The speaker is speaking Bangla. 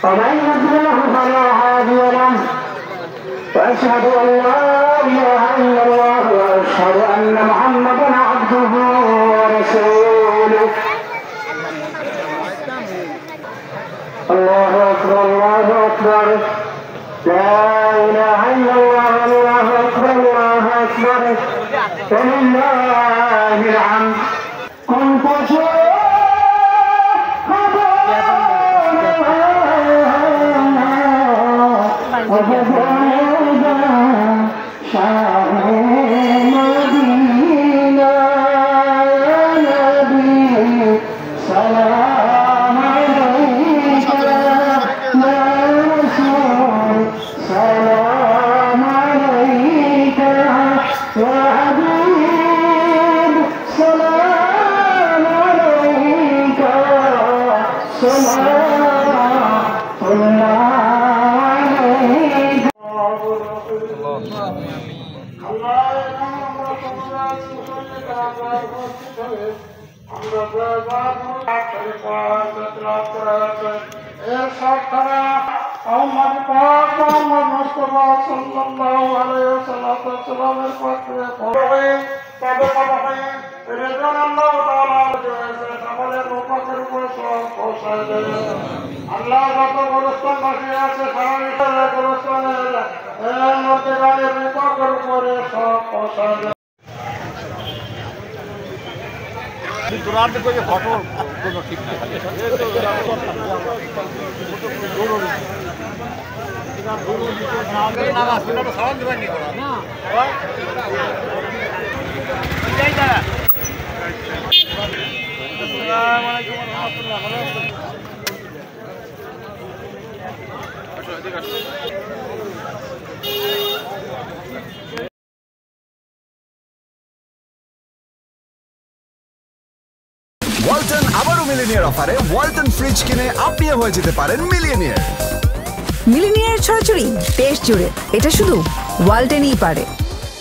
ومن يضلله فلا هادي له وأشهد أن لا إله إلا الله وأشهد أن محمدا عبده ورسوله الله أكبر الله أكبر لا إله إلا الله الله أكبر الله أكبر ولله الحمد كنت ওয়ালটন আবারও মিলিনিয়ার অফারে ওয়ালটন ফ্রিজ কিনে আপনিও হয়ে যেতে পারেন মিলিয়নিয়ার। মিলিনিয়ার ছড়াছড়ি দেশ জুড়ে, এটা শুধু ওয়ালটনই পারে।